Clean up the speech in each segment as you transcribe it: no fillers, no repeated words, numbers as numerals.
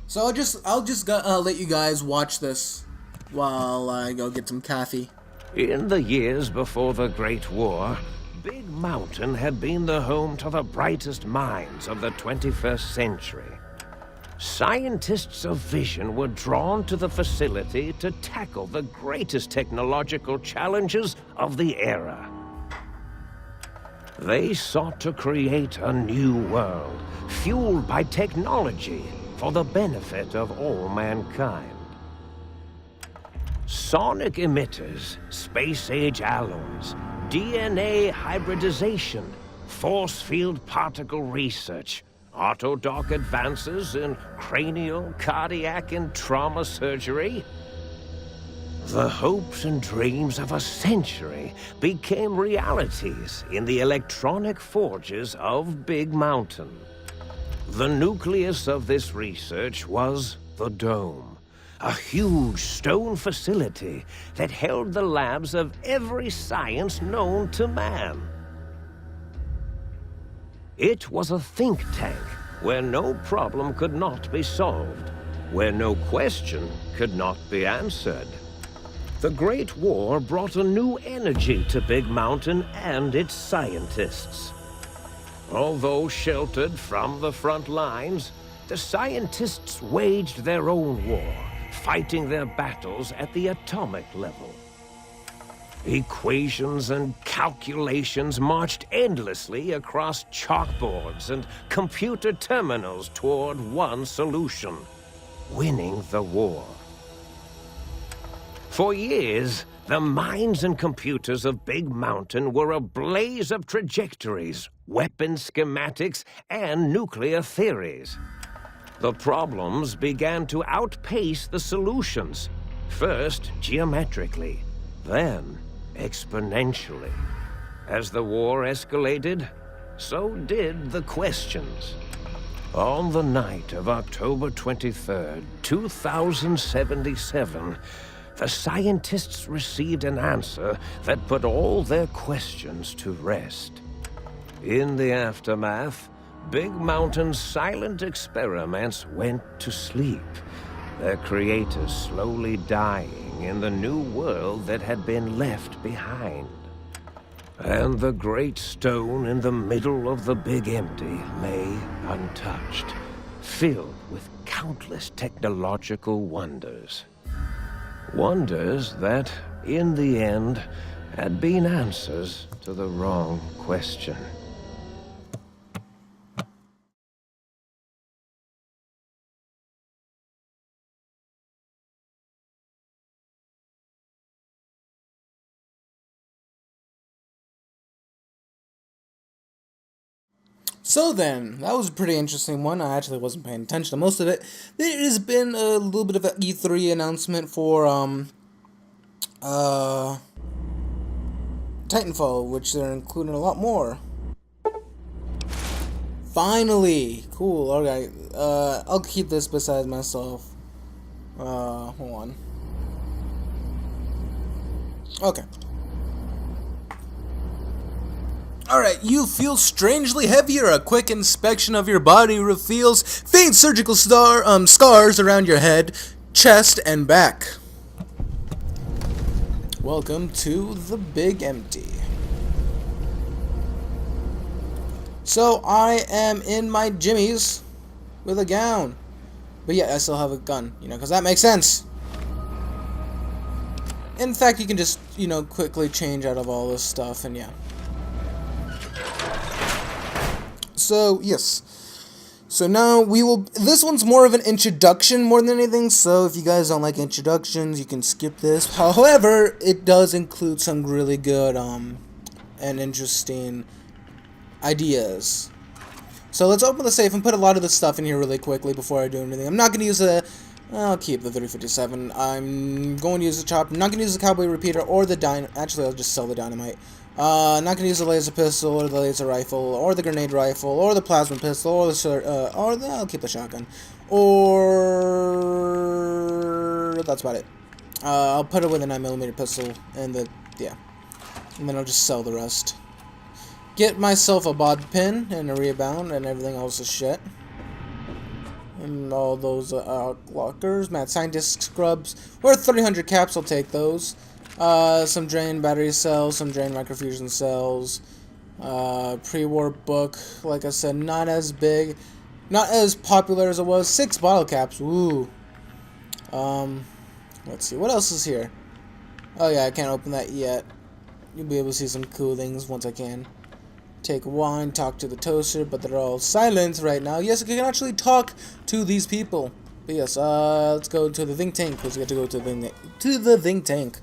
So I'll just let you guys watch this while I go get some coffee. In the years before the Great War, Big Mountain had been the home to the brightest minds of the 21st century. Scientists of vision were drawn to the facility to tackle the greatest technological challenges of the era. They sought to create a new world, fueled by technology for the benefit of all mankind. Sonic emitters, space-age alloys, DNA hybridization, force field particle research, autodoc advances in cranial, cardiac, and trauma surgery. The hopes and dreams of a century became realities in the electronic forges of Big Mountain. The nucleus of this research was the Dome, a huge stone facility that held the labs of every science known to man. It was a think tank where no problem could not be solved, where no question could not be answered. The Great War brought a new energy to Big Mountain and its scientists. Although sheltered from the front lines, the scientists waged their own war, fighting their battles at the atomic level. Equations and calculations marched endlessly across chalkboards and computer terminals toward one solution: winning the war. For years, the minds and computers of Big Mountain were a blaze of trajectories, weapon schematics, and nuclear theories. The problems began to outpace the solutions, first geometrically, then exponentially. As the war escalated, so did the questions. On the night of October 23rd, 2077, the scientists received an answer that put all their questions to rest. In the aftermath, Big Mountain's silent experiments went to sleep, their creators slowly dying in the new world that had been left behind. And the great stone in the middle of the Big Empty lay untouched, filled with countless technological wonders. Wonders that, in the end, had been answers to the wrong question. So then, that was a pretty interesting one. I actually wasn't paying attention to most of it. There has been a little bit of an E3 announcement for Titanfall, which they're including a lot more. Finally! Cool, alright. I'll keep this beside myself. Hold on. Okay. Alright, you feel strangely heavier. A quick inspection of your body reveals faint surgical scars around your head, chest, and back. Welcome to the Big Empty. So, I am in my jimmies with a gown. But yeah, I still have a gun, because that makes sense. In fact, you can just, quickly change out of all this stuff, and yeah. So, yes. So now this one's more of an introduction more than anything, so if you guys don't like introductions, you can skip this. However, it does include some really good, and interesting ideas. So let's open the safe and put a lot of this stuff in here really quickly before I do anything. I'm not going to use I'll keep the 357. I'm going to use the chopper. I'm not going to use the cowboy repeater or the actually, I'll just sell the dynamite. Not going to use the laser pistol, or the laser rifle, or the grenade rifle, or the plasma pistol, or I'll keep the shotgun. Or that's about it. I'll put it with a 9mm pistol, and yeah. And then I'll just sell the rest. Get myself a bod pin, and a rebound, and everything else is shit. And all those lockers. Mad scientist scrubs. Worth 300 caps, I'll take those. Some drain battery cells, some drain microfusion cells. Pre-war book, like I said, not as big. Not as popular as it was. 6 bottle caps, ooh. Let's see, what else is here? Oh yeah, I can't open that yet. You'll be able to see some cool things once I can. Take wine, talk to the toaster, but they're all silent right now. Yes, I can actually talk to these people. But yes, let's go to the think tank, because we have to go to the think tank.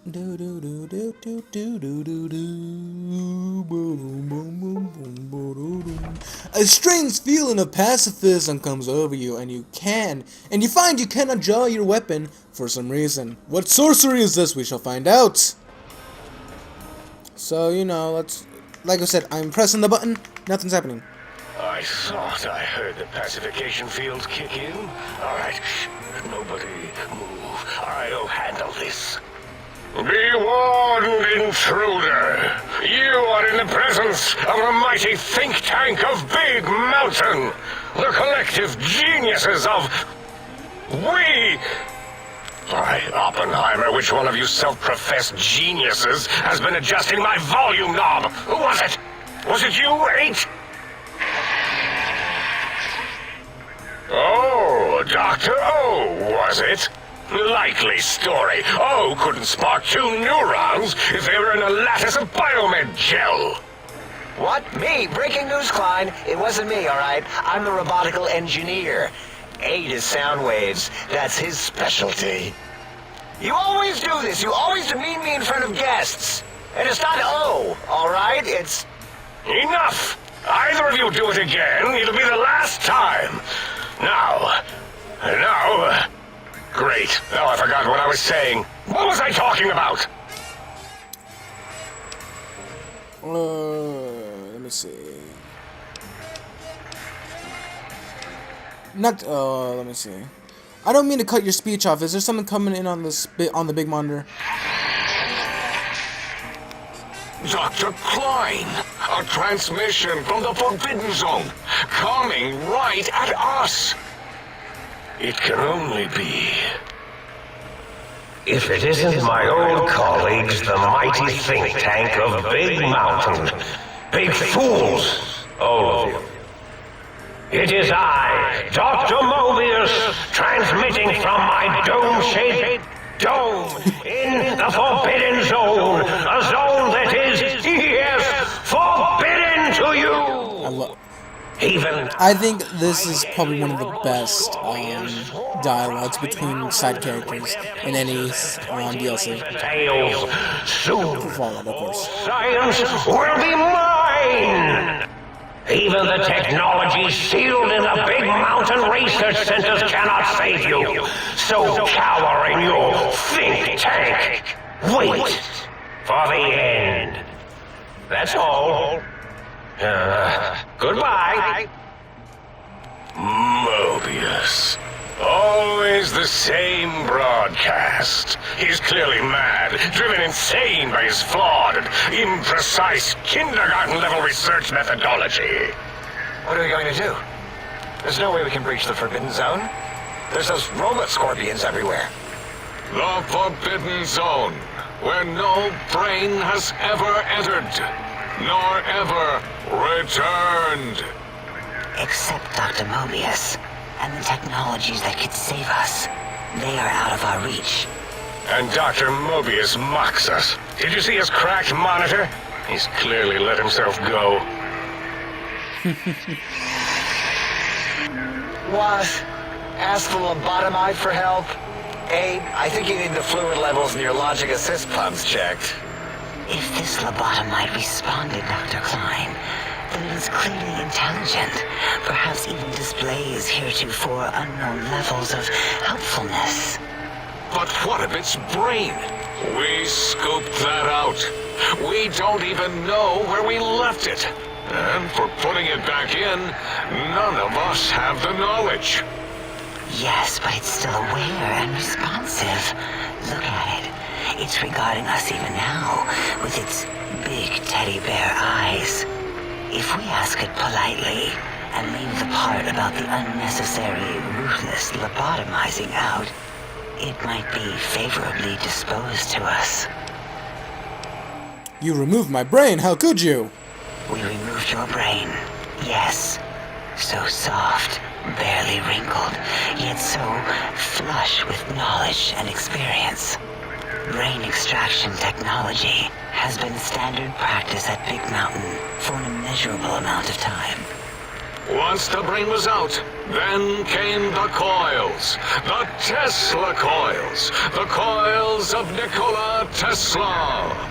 Do do do do do do do do do. Boom boom boom boom boom. A strange feeling of pacifism comes over you, and you find you cannot draw your weapon for some reason. What sorcery is this? We shall find out. So, you know, like I said, I'm pressing the button, nothing's happening. I thought I heard the pacification field kick in. Alright, nobody move. I'll handle this. Be warned, intruder. You are in the presence of the mighty think tank of Big Mountain. The collective geniuses of... We... Why, Oppenheimer, which one of you self-professed geniuses has been adjusting my volume knob? Who was it? Was it you, 8? Oh, Dr. O, was it? Likely story. O couldn't spark 2 neurons if they were in a lattice of biomed gel. What? Me? Breaking news, Klein. It wasn't me, alright? I'm the robotical engineer. 8 is sound waves. That's his specialty. You always do this. You always demean me in front of guests. And it's not O, alright? It's... Enough! Either of you do it again, it'll be the last time. Now... Great. Now I forgot what I was saying. What was I talking about? Let me see. Let me see. I don't mean to cut your speech off. Is there something coming in on the big monitor? Dr. Klein, a transmission from the Forbidden Zone, coming right at us. It can only be... If it isn't my old colleagues, the mighty think tank of Big Mountain. Big fools, all of you. It is I, Dr. Mobius, transmitting from my dome-shaped dome in the Forbidden Zone, a zone that is, yes, forbidden to you. I think this is probably one of the best dialogues between side characters in any DLC. Fallout, of course. Science will be mine! Even the technology sealed in the Big Mountain research centers cannot save you. So cower in your think tank. Wait for the end. That's all. Goodbye. Mobius. Always the same broadcast. He's clearly mad, driven insane by his flawed and imprecise kindergarten-level research methodology. What are we going to do? There's no way we can breach the Forbidden Zone. There's those robot scorpions everywhere. The Forbidden Zone, where no brain has ever entered, nor ever returned. Except Dr. Mobius, and the technologies that could save us. They are out of our reach. And Dr. Mobius mocks us. Did you see his cracked monitor? He's clearly let himself go. What? Ask the lobotomite for help? Abe, I think you need the fluid levels in your logic assist pumps checked. If this lobotomite responded, Dr. Klein, then it is clearly intelligent, perhaps even displays heretofore unknown levels of helpfulness. But what of its brain? We scooped that out. We don't even know where we left it. And for putting it back in, none of us have the knowledge. Yes, but it's still aware and responsive. Look at it. It's regarding us even now, with its big teddy bear eyes. If we ask it politely, and leave the part about the unnecessary, ruthless lobotomizing out, it might be favorably disposed to us. You removed my brain, how could you? We removed your brain, yes. So soft, barely wrinkled, yet so flush with knowledge and experience. Brain extraction technology has been standard practice at Big Mountain for an immeasurable amount of time. Once the brain was out, then came the coils. The Tesla coils. The coils of Nikola Tesla.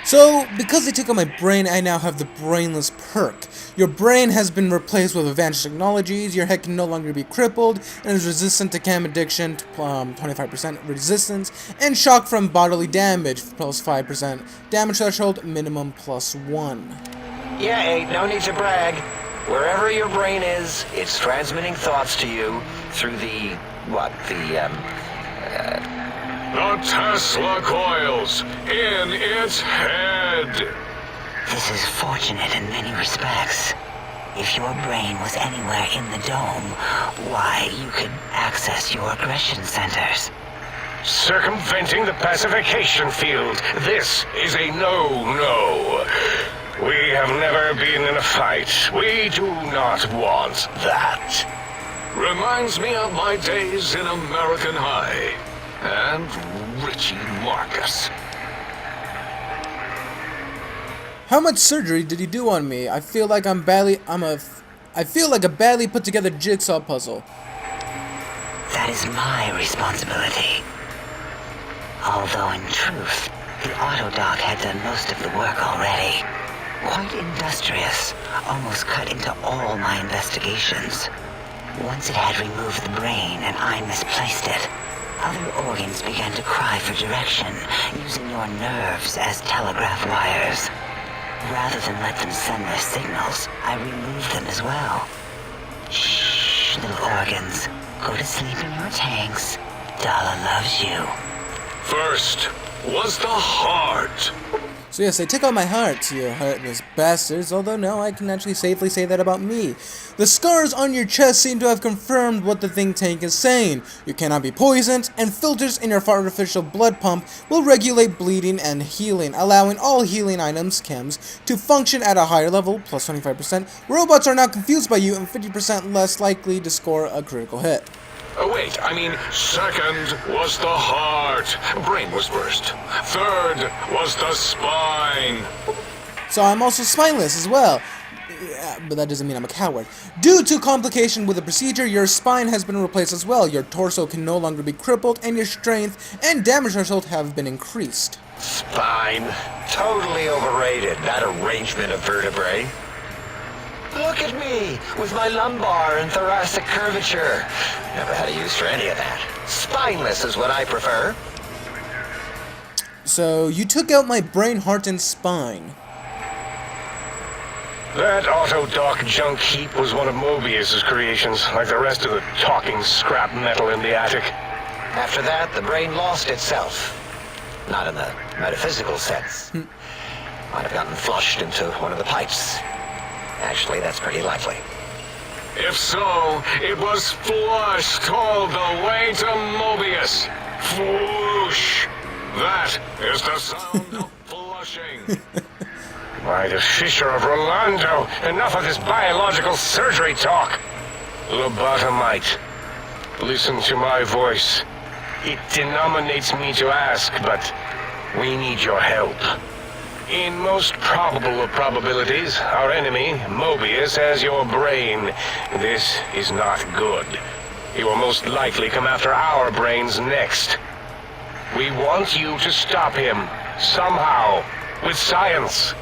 So, because they took out my brain, I now have the brainless perk. Your brain has been replaced with advanced technologies, your head can no longer be crippled, and is resistant to chem addiction, 25% resistance, and shock from bodily damage, plus 5%, damage threshold, minimum +1. Yeah, 8, no need to brag. Wherever your brain is, it's transmitting thoughts to you through the Tesla coils in its head. This is fortunate in many respects. If your brain was anywhere in the dome, why, you could access your aggression centers. Circumventing the pacification field. This is a no-no. We have never been in a fight. We do not want that. Reminds me of my days in American High. And Richie Marcus. How much surgery did he do on me? I feel like I feel like a badly put together jigsaw puzzle. That is my responsibility. Although in truth, the autodoc had done most of the work already. Quite industrious, almost cut into all my investigations. Once it had removed the brain and I misplaced it, other organs began to cry for direction, using your nerves as telegraph wires. Rather than let them send their signals, I removed them as well. Shh, little organs. Go to sleep in your tanks. Dala loves you. First was the heart. So yes, they took out my heart, you heartless bastards, although no, I can actually safely say that about me. The scars on your chest seem to have confirmed what the think tank is saying. You cannot be poisoned, and filters in your artificial blood pump will regulate bleeding and healing, allowing all healing items, chems, to function at a higher level, plus 25%. Robots are not confused by you and 50% less likely to score a critical hit. Wait, I mean, second was the heart. Brain was first. Third was the spine. So I'm also spineless as well. Yeah, but that doesn't mean I'm a coward. Due to complication with the procedure, your spine has been replaced as well. Your torso can no longer be crippled, and your strength and damage threshold have been increased. spine. Totally overrated, that arrangement of vertebrae. Look at me, with my lumbar and thoracic curvature. Never had a use for any of that. Spineless is what I prefer. So, you took out my brain, heart, and spine. That Autodoc junk heap was one of Mobius's creations, like the rest of the talking scrap metal in the attic. After that, the brain lost itself. Not in the metaphysical sense. Might have gotten flushed into one of the pipes. Actually, that's pretty likely. If so, it was flushed all the way to Mobius. Flush! That is the sound of flushing. By the Fisher of Rolando, enough of this biological surgery talk. Lobotomite, listen to my voice. It denominates me to ask, but we need your help. In most probable of probabilities, our enemy, Mobius, has your brain. This is not good. He will most likely come after our brains next. We want you to stop him, somehow, with science.